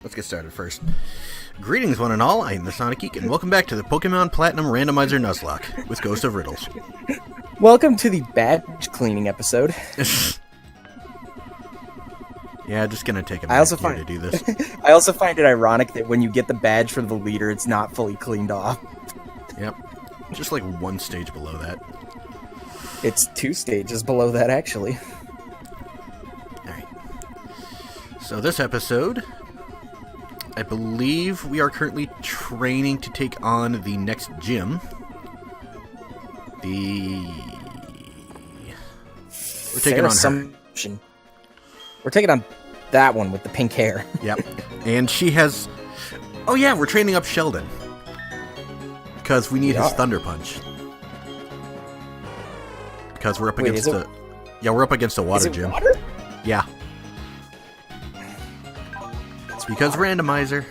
Let's get started first. Greetings, one and all. I am the Sonic Geek, and welcome back to the Pokemon Platinum Randomizer Nuzlocke with Ghost of Riddles. Welcome to the badge cleaning episode. Yeah, just gonna take a minute to do this. I also find it ironic that when you get the badge from the leader, it's not fully cleaned off. Yep. Just like one stage below that. It's 2 stages below that, actually. Alright. So this episode, I believe we are currently training to take on the next gym. We're taking on her. We're taking on that one with the pink hair. Yep. And she has... Oh yeah, we're training up Sheldon. Because we need his Thunder Punch. Because we're up against a... Yeah, we're up against a water gym. Water? Yeah. It's because randomizer.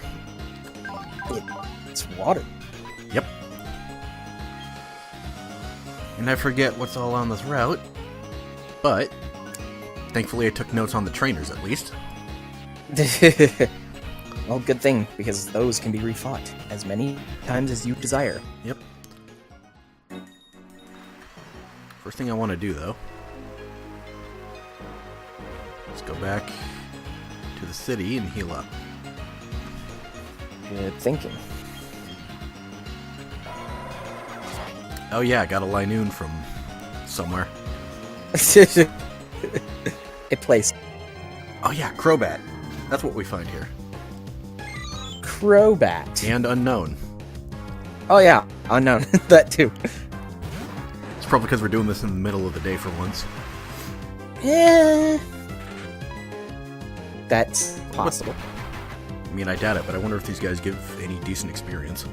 It's water. Yep. And I forget what's all on this route. But... Thankfully, I took notes on the trainers, at least. Well, good thing, because those can be refought as many times as you desire. Yep. First thing I want to do, though, is go back to the city and heal up. Good thinking. Oh yeah, I got a Linoon from somewhere. It plays. Oh yeah, Crobat. That's what we find here. Crobat. And Unknown. Oh yeah, Unknown. That too. It's probably because we're doing this in the middle of the day for once. Yeah. That's possible. I mean, I doubt it, but I wonder if these guys give any decent experience.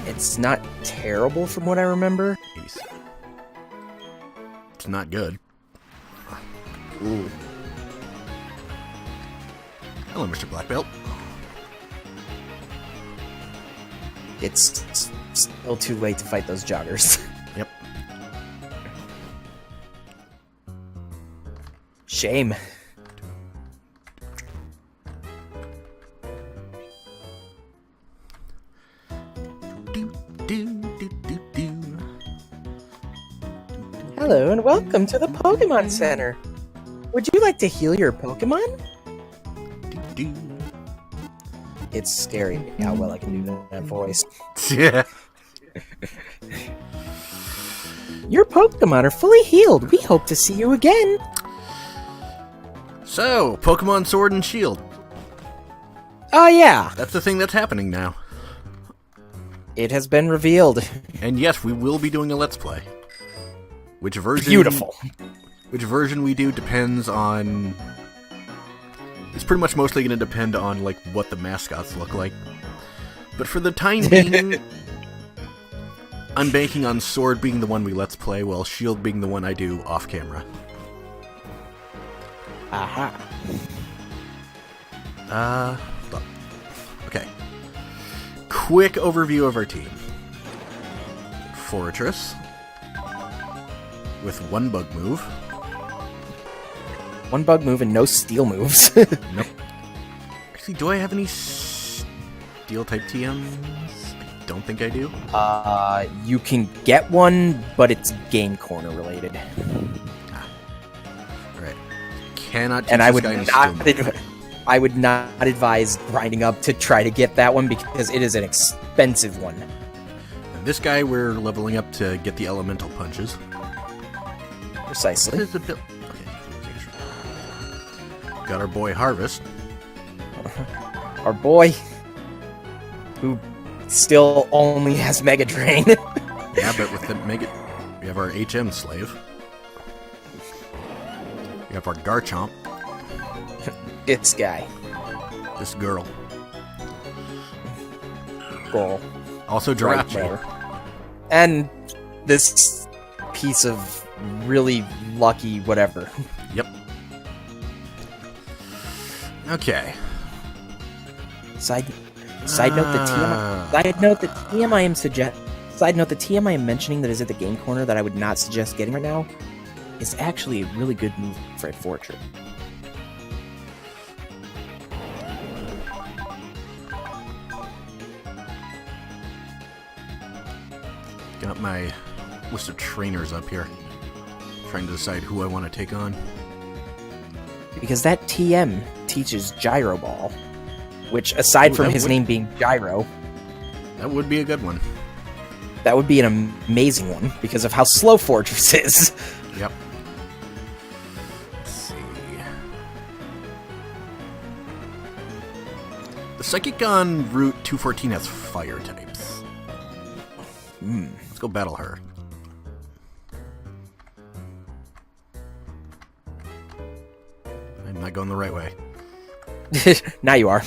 It's not terrible from what I remember. 87. It's not good. Ooh. Hello, Mr. Black Belt. It's still too late to fight those joggers. Yep. Shame. Hello and welcome to the Pokemon Center. Would you like to heal your Pokemon? It's scary how well I can do that voice. Yeah. Your Pokemon are fully healed. We hope to see you again. So, Pokemon Sword and Shield. Oh yeah. That's the thing that's happening now. It has been revealed. And yes, we will be doing a Let's Play. Which version... Beautiful. Which version we do depends on... It's pretty much mostly going to depend on, like, what the mascots look like. But for the time being, I'm banking on Sword being the one we Let's Play, while Shield being the one I do off-camera. Aha. Hold up. Okay. Quick overview of our team. Fortress. With 1 bug move. 1 bug move and no steel moves. Nope. Actually, do I have any steel-type TMs? I don't think I do. You can get one, but it's Game Corner related. Alright. Cannot teach and I this would guy any not, steel moves. I would not advise grinding up to try to get that one because it is an expensive one. And this guy we're leveling up to get the elemental punches. Precisely. What is the build? Got our boy Harvest. Our boy, who still only has Mega Drain. Yeah, but with the Mega... We have our HM Slave. We have our Garchomp. This guy. This girl. Girl. Also Jirachi. Right, and this piece of really lucky whatever. Yep. Okay. Side note, the TM I am mentioning that is at the game corner that I would not suggest getting right now is actually a really good move for a Fortress. looking up my list of trainers up here. Trying to decide who I want to take on. Because that TM teaches Gyro Ball, which, aside from his name being Gyro... That would be a good one. That would be an amazing one, because of how slow Fortress is. Yep. Let's see. The Psychic on Route 214 has fire types. Let's go battle her. I'm not going the right way. Now you are.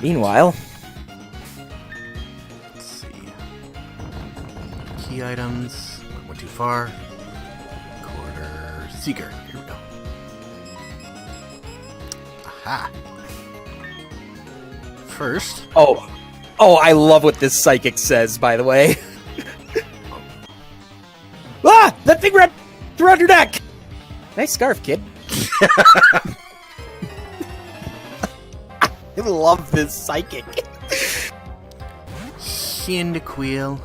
Meanwhile... Let's see. Key items. Went too far. Quarter Seeker. Here we go. Aha! First... Oh, I love what this Psychic says, by the way. Ah! That thing wrapped around your neck! Nice scarf, kid. I love this Psychic. Cyndaquil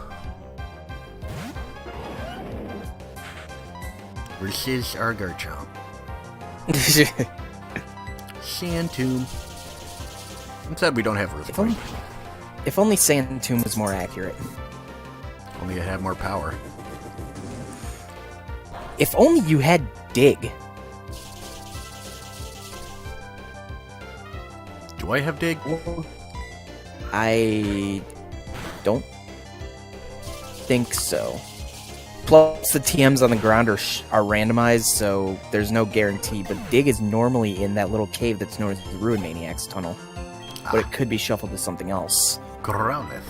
versus our Garchomp. Sandtomb. I'm sad we don't have Earthquake. If only Sandtomb was more accurate. Only it had more power. If only you had Dig. Do I have Dig? I don't think so. Plus, the TMs on the ground are randomized, so there's no guarantee. But Dig is normally in that little cave that's known as the Ruin Maniac's Tunnel. But it could be shuffled to something else. Growlithe.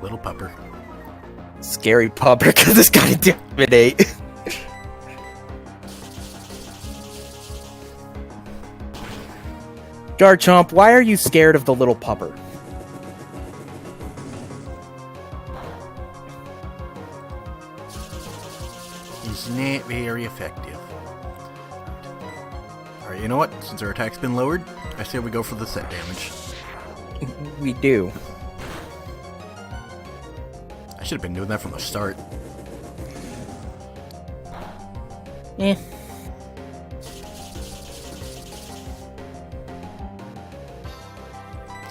Little pupper. Scary pupper, because it's got Intimidate. Garchomp, why are you scared of the little pupper? He's not very effective. Alright, you know what? Since our attack's been lowered, I say we go for the set damage. We do. I should have been doing that from the start. Eh.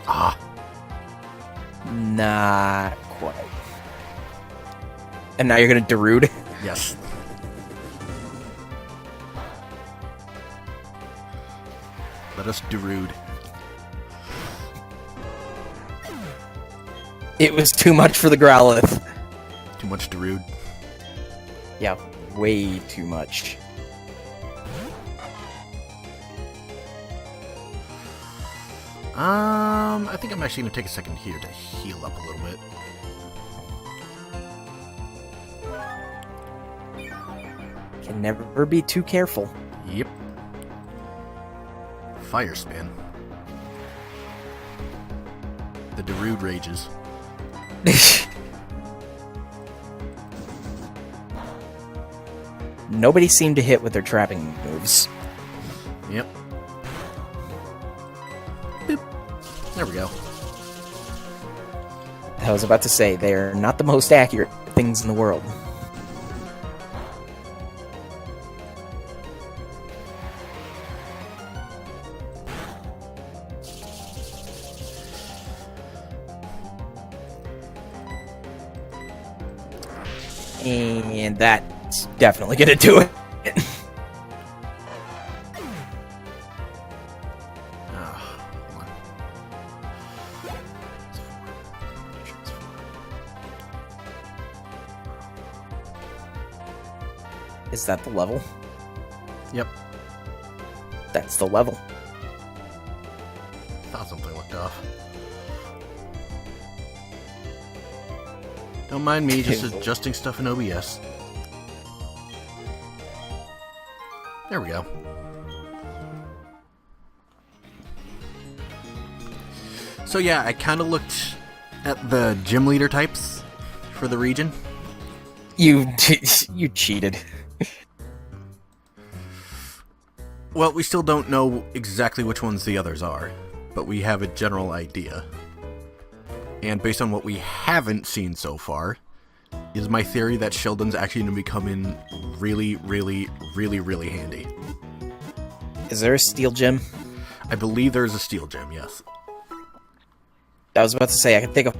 Ah. Not quite. And now you're gonna Darude? Yes. Let us Darude. It was too much for the Growlithe. Too much Darude. Yeah, way too much. I think I'm actually going to take a second here to heal up a little bit. Can never be too careful. Yep. Fire Spin. The Darude rages. Nobody seemed to hit with their trapping moves. Yep. Boop. There we go. I was about to say, they are not the most accurate things in the world. And that's definitely gonna do it. Is that the level? Yep. That's the level. Thought something looked off. Don't mind me, just adjusting stuff in OBS. There we go. So yeah, I kind of looked at the gym leader types for the region. You cheated. Well, we still don't know exactly which ones the others are, but we have a general idea. And based on what we haven't seen so far, is my theory that Sheldon's actually going to become in really, really, really, really handy. Is there a steel gem? I believe there's a steel gem, yes. I was about to say, I can think of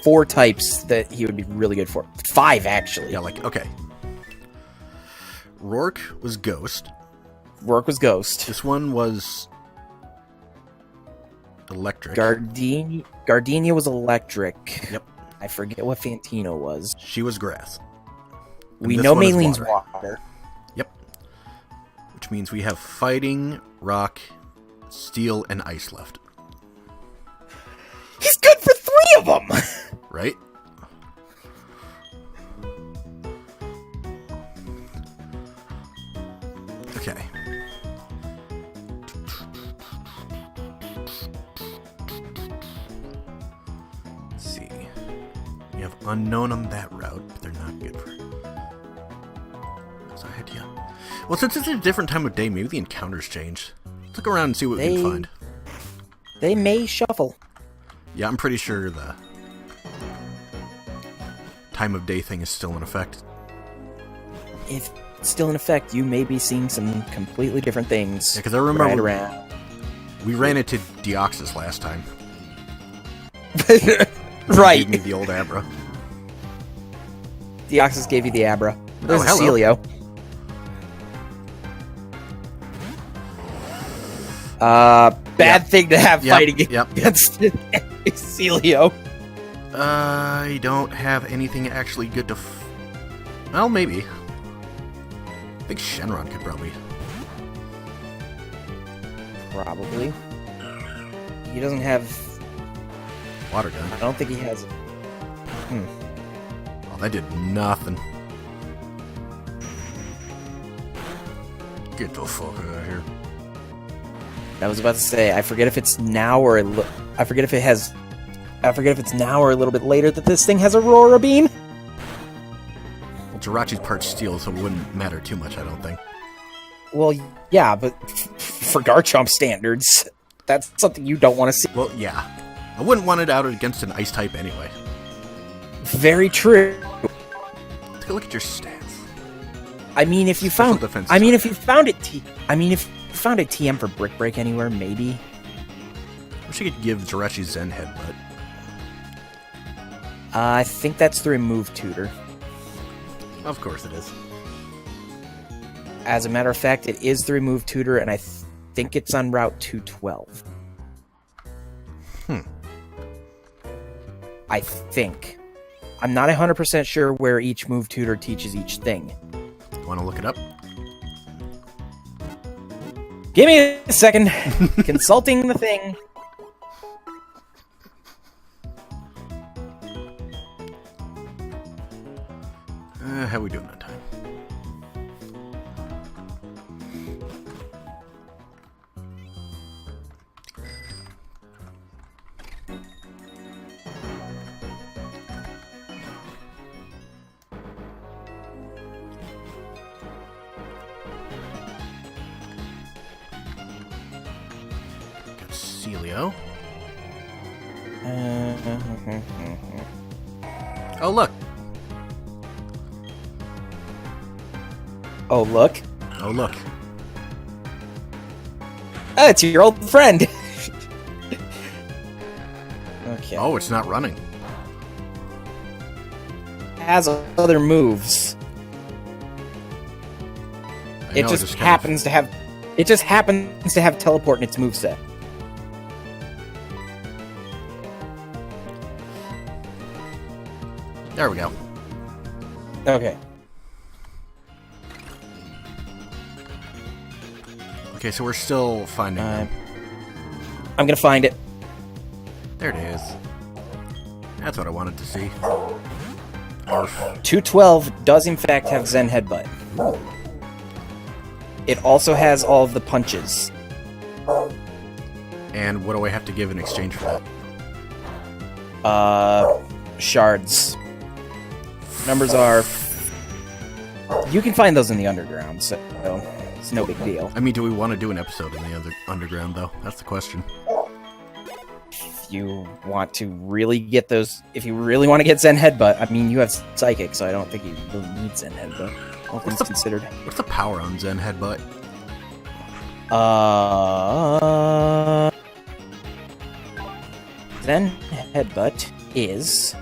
4 types that he would be really good for. 5, actually. Yeah, like, okay. Rourke was Ghost. Rourke was Ghost. This one was Electric. Gardenia was Electric. Yep. I forget what Fantino was. She was Grass. And We this know one is Maylene's water. water. Yep. Which means we have Fighting, Rock, Steel, and Ice left. He's good for 3 of them! Right? Okay. Let's see. We have Unknown on that route, but they're not good for... So I had, yeah. Well, since it's a different time of day, maybe the encounters changed. Let's look around and see what we can find. They may shuffle. Yeah, I'm pretty sure the time of day thing is still in effect. If it's still in effect, you may be seeing some completely different things. Yeah, because I remember around. we ran into Deoxys last time. Right. He gave me the old Abra. Deoxys gave you the Abra. There's hello. Celio. Bad thing to have fighting against Celio. I don't have anything actually good to... well, maybe. I think Shenron could probably... Probably. He doesn't have... Water gun. I don't think he has... Oh, that did nothing. Get the fuck out of here. I was about to say, I forget if it's now or... I forget if it's now or a little bit later that this thing has Aurora Beam. Well, Jirachi's part steel, so it wouldn't matter too much, I don't think. Well, yeah, but for Garchomp standards, that's something you don't want to see. Well, yeah. I wouldn't want it out against an ice type anyway. Very true. Take a look at your stats. I mean, if you Special found... defense I mean, type. if you found it... if you found a TM for Brick Break anywhere, maybe. Wish I could give Jirachi Zen Headbutt. I think that's the remove tutor. Of course it is. As a matter of fact, it is the remove tutor, and I think it's on Route 212. I think. I'm not 100% sure where each move tutor teaches each thing. Want to look it up? Give me a second. Consulting the thing. How we doing on time? Got Celio. Oh, look. Oh, look. Oh, look. Oh, it's your old friend. Okay. Oh, it's not running. Has other moves. I It know, just kind of- happens to have... It just happens to have teleport in its moveset. There we go. Okay. Okay, so we're still finding them. I'm gonna find it. There it is. That's what I wanted to see. Arf. 212 does in fact have Zen Headbutt. It also has all of the punches. And what do I have to give in exchange for that? Shards. Numbers are... You can find those in the underground, so... It's no big deal. I mean, do we want to do an episode in the underground, though? That's the question. If you want to really get those... If you really want to get Zen Headbutt, I mean, you have Psychic, so I don't think you really need Zen Headbutt. All things considered. What's the power on Zen Headbutt? Zen Headbutt is...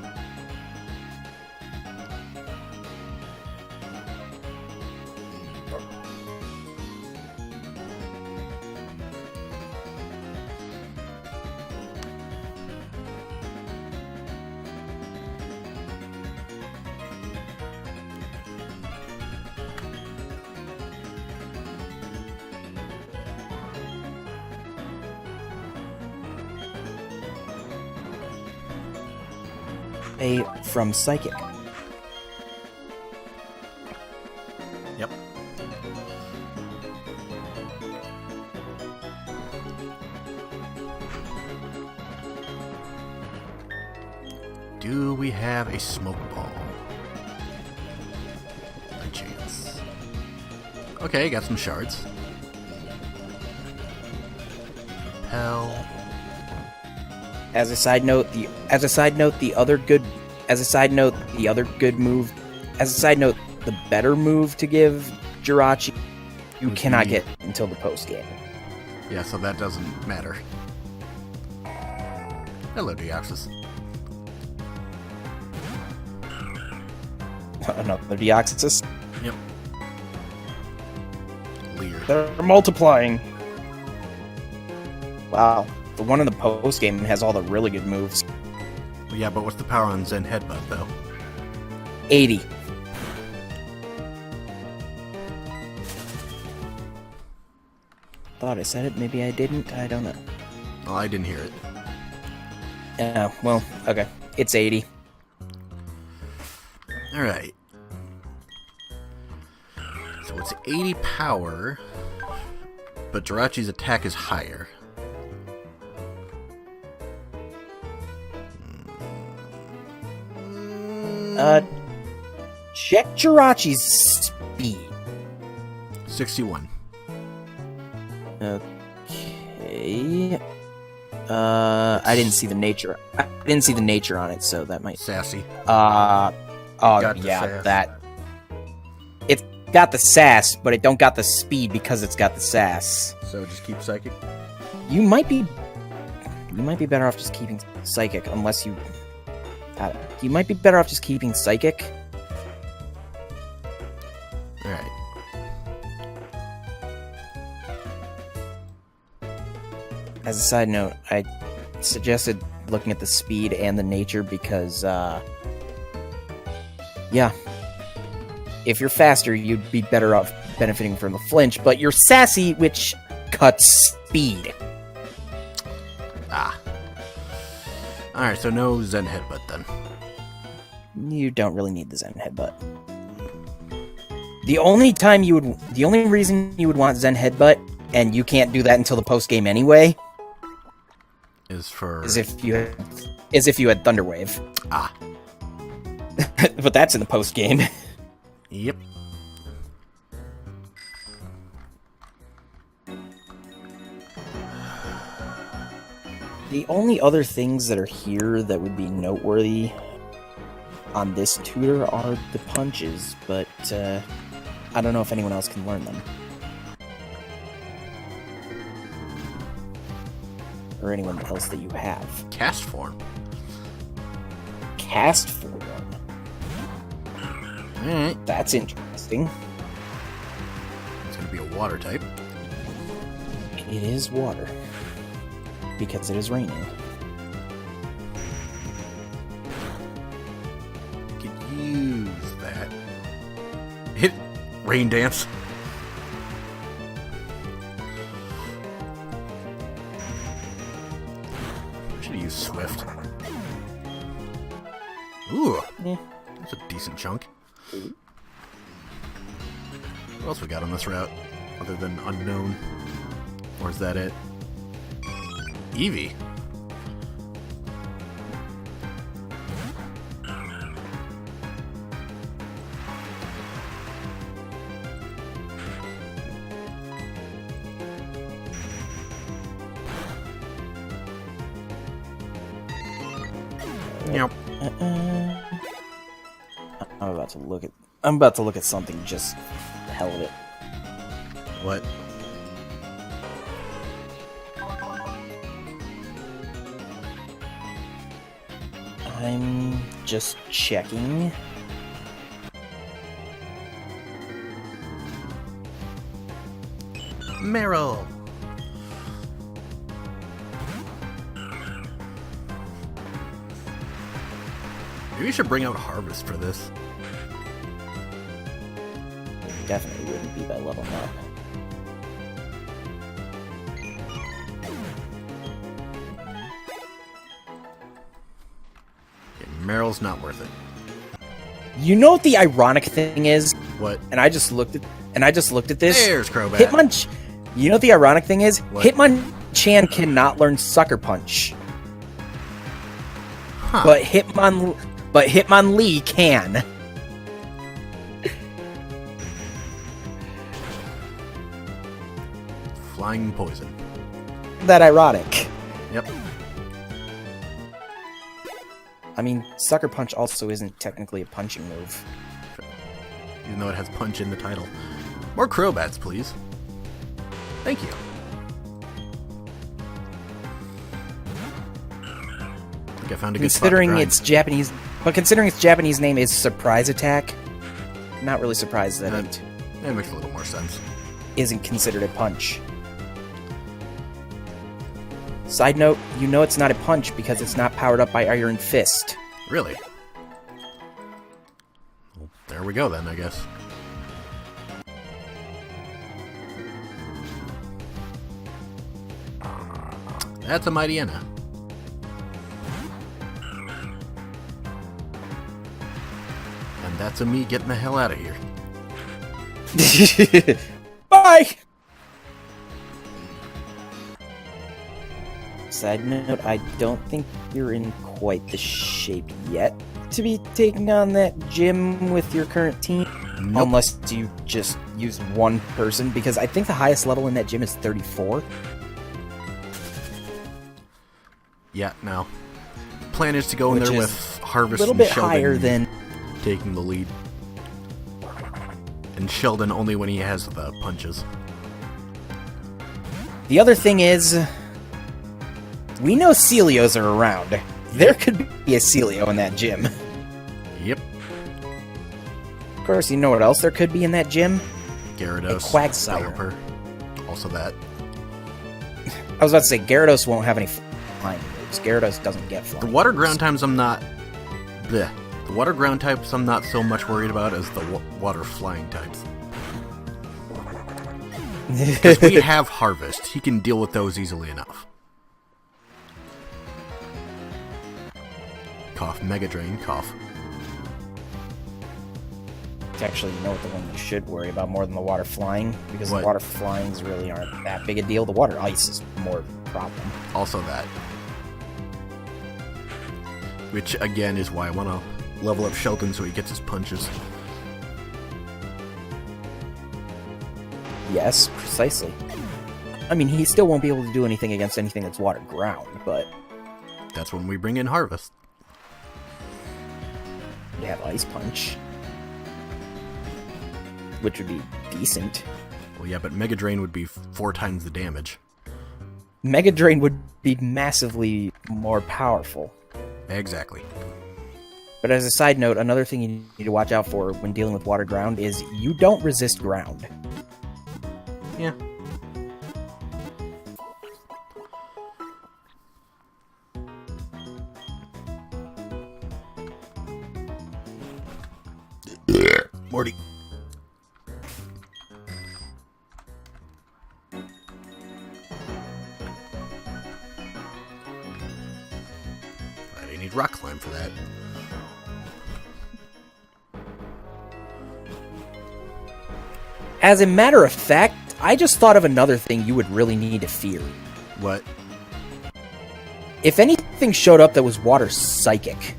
from Psychic. Yep. Do we have a smoke ball? A chance. Okay, got some shards. Repel. As a side note, the better move to give Jirachi, you cannot get until the post game. Yeah, so that doesn't matter. Hello, Deoxys. Another Deoxys. Yep. Leer. They're multiplying. Wow. The one in the post game has all the really good moves. Yeah, but what's the power on Zen Headbutt, though? 80. Thought I said it, maybe I didn't, I don't know. Oh, I didn't hear it. Well, okay. It's 80. Alright. So it's 80 power, but Jirachi's attack is higher. Check Jirachi's speed. 61. Okay. I didn't see the nature. I didn't see the nature on it, so that might. Sassy. Oh yeah, sass. that. It's got the sass, but it don't got the speed because it's got the sass. So just keep Psychic? You might be better off just keeping Psychic, unless you. You might be better off just keeping Psychic. Alright. As a side note, I suggested looking at the speed and the nature because, yeah. If you're faster, you'd be better off benefiting from the flinch, but you're sassy, which cuts speed. Ah. Alright, so no Zen Headbutt then. You don't really need the Zen Headbutt. The only reason you would want Zen Headbutt, and you can't do that until the post game anyway, is if you had Thunder Wave. Ah. But that's in the post game. Yep. The only other things that are here that would be noteworthy on this tutor are the punches, but I don't know if anyone else can learn them. Or anyone else that you have. Cast form. Cast form. Alright. That's interesting. It's gonna be a water type. It is water. Because it is raining. Could use that. Hit Rain Dance. Should have used Swift. Ooh, that's a decent chunk. What else we got on this route? Other than Unknown? Or is that it? Eevee. Yep. I'm about to look at something just the hell of it. What? I'm just checking. Meryl. Maybe we should bring out Harvest for this. Definitely wouldn't be by leveling up. Okay, Meryl's not worth it. You know what the ironic thing is? What? And I just looked at this. There's Crobat. You know what the ironic thing is? What? Hitmonchan cannot learn Sucker Punch. Huh. But Hitmonlee can. Flying Poison. That ironic. Yep. I mean, Sucker Punch also isn't technically a punching move. Even though it has punch in the title. More Crobats, please. Thank you. I think I found a good spot to Considering grind. its Japanese name is Surprise Attack, I'm not really surprised that it That makes a little more sense. isn't considered a punch. Side note, you know it's not a punch because it's not powered up by Iron Fist. Really? Well, there we go then, I guess. That's a Mightyena. And that's a me getting the hell out of here. Bye! Side note, I don't think you're in quite the shape yet to be taking on that gym with your current team. Nope. Unless you just use one person, because I think the highest level in that gym is 34. Yeah, no. Plan is to go in Which there is with Harvest A little and bit Sheldon higher than... taking the lead. And Sheldon only when he has the punches. The other thing is... we know Celios are around. There could be a Celio in that gym. Yep. Of course, you know what else there could be in that gym? Gyarados. A Quagsire. Pelipper. Also that. I was about to say, Gyarados won't have any flying moves. Gyarados doesn't get flying The water moves. ground types I'm not... Bleh. The water ground types I'm not so much worried about as the water flying types. Because we have Harvest. He can deal with those easily enough. Cough. Mega Drain. Cough. Actually, you know what the one you should worry about more than the water flying? Because What? the water flyings really aren't that big a deal. The water ice is more of a problem. Also that. Which, again, is why I want to level up Sheldon so he gets his punches. Yes, precisely. I mean, he still won't be able to do anything against anything that's water ground, but That's when we bring in Harvest. you have Ice Punch. Which would be decent. Well, yeah, but Mega Drain would be 4 times the damage. Mega Drain would be massively more powerful. Exactly. But as a side note, another thing you need to watch out for when dealing with water ground is you don't resist ground. Yeah. Morty. I didn't need rock climb for that. As a matter of fact, I just thought of another thing you would really need to fear. What? If anything showed up that was water psychic,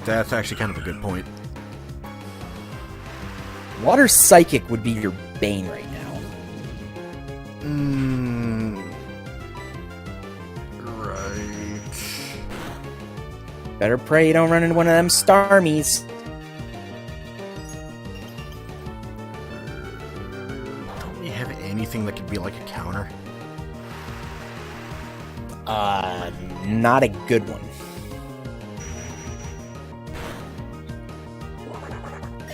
That's actually kind of a good point. water psychic would be your bane right now. Right. Better pray you don't run into one of them Starmies. Don't we have anything that could be like a counter? Not a good one.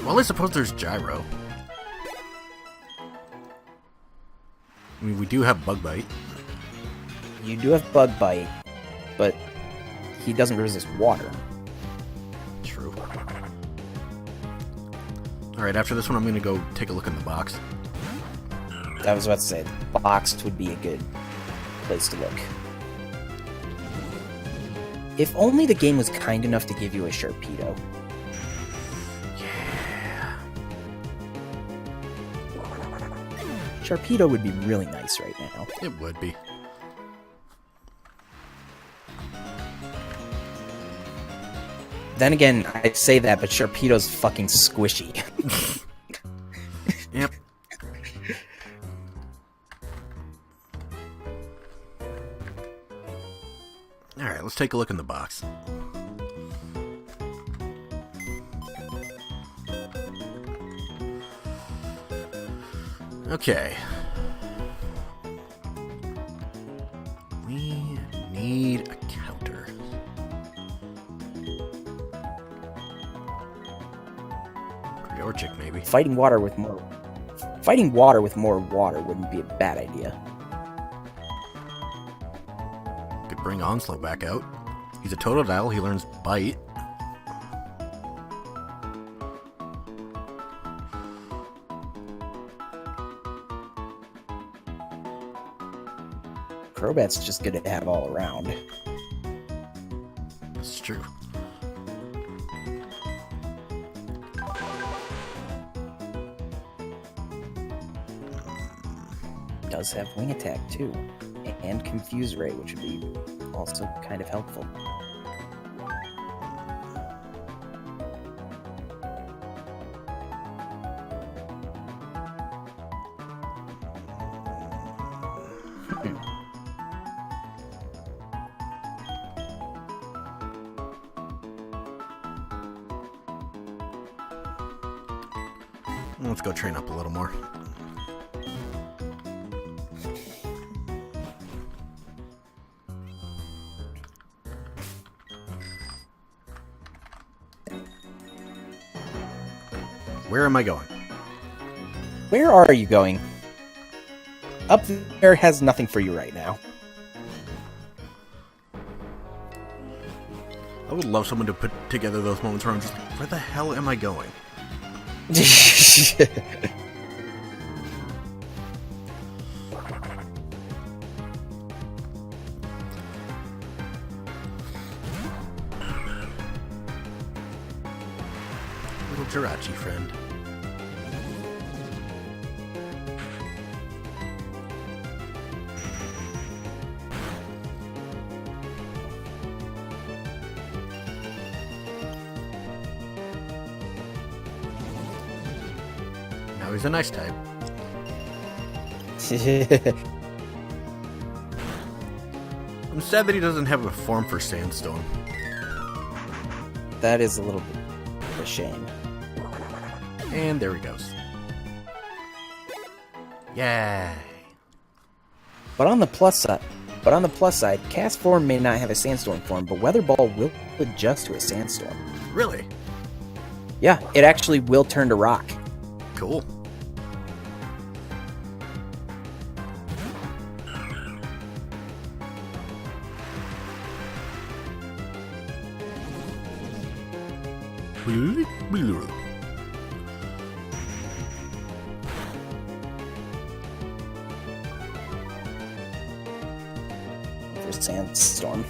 Well, I suppose there's Gyro. I mean, we do have Bug Bite. You do have Bug Bite, but he doesn't resist water. True. Alright, after this one, I'm going to go take a look in the box. I was about to say, the box would be a good place to look. If only the game was kind enough to give you a Sharpedo. Yeah. Sharpedo would be really nice right now. It would be. Then again, I say that, but Sharpedo's fucking squishy. Yep. Alright, let's take a look in the box. Okay. We need a counter. Orchic, maybe. Fighting water with more water wouldn't be a bad idea. Could bring Onslow back out. He's a Totodile, he learns Bite. Crobat's just good to have all around. That's true. Does have Wing Attack too, and Confuse Ray, which would be also kind of helpful. Let's go train up a little more. Where am I going? Where are you going? Up there has nothing for you right now. I would love someone to put together those moments where I'm just like, where the hell am I going? Little Jirachi friend. Now he's a nice type. I'm sad that he doesn't have a form for Sandstorm. That is a little bit of a shame. And there he goes. Yay! But on the plus side, Cast Form may not have a Sandstorm form, but Weather Ball will adjust to a Sandstorm. Really? Yeah, it actually will turn to rock. Cool. For Sandstorm.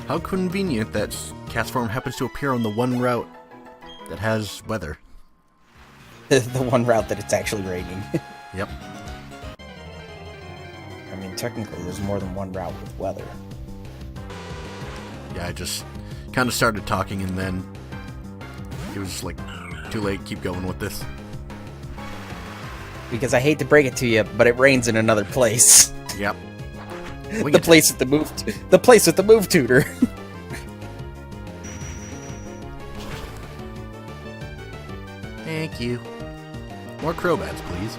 How convenient that Cast Form happens to appear on the one route that has weather. The one route that it's actually raining. Yep. I mean, technically, there's more than one route with weather. Yeah, I just kind of started talking and then it was just like, too late, keep going with this. Because I hate to break it to you, but it rains in another place. Yep. The place with the move tutor. Thank you. More Crobats, please.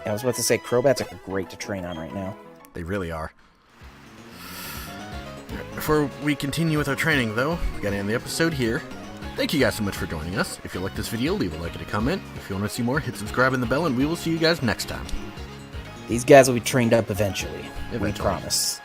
I was about to say, Crobats are great to train on right now. They really are. Before we continue with our training, though, we gotta end the episode here. Thank you guys so much for joining us. If you like this video, leave a like and a comment. If you want to see more, hit subscribe and the bell, and we will see you guys next time. These guys will be trained up eventually. We Eventually. promise.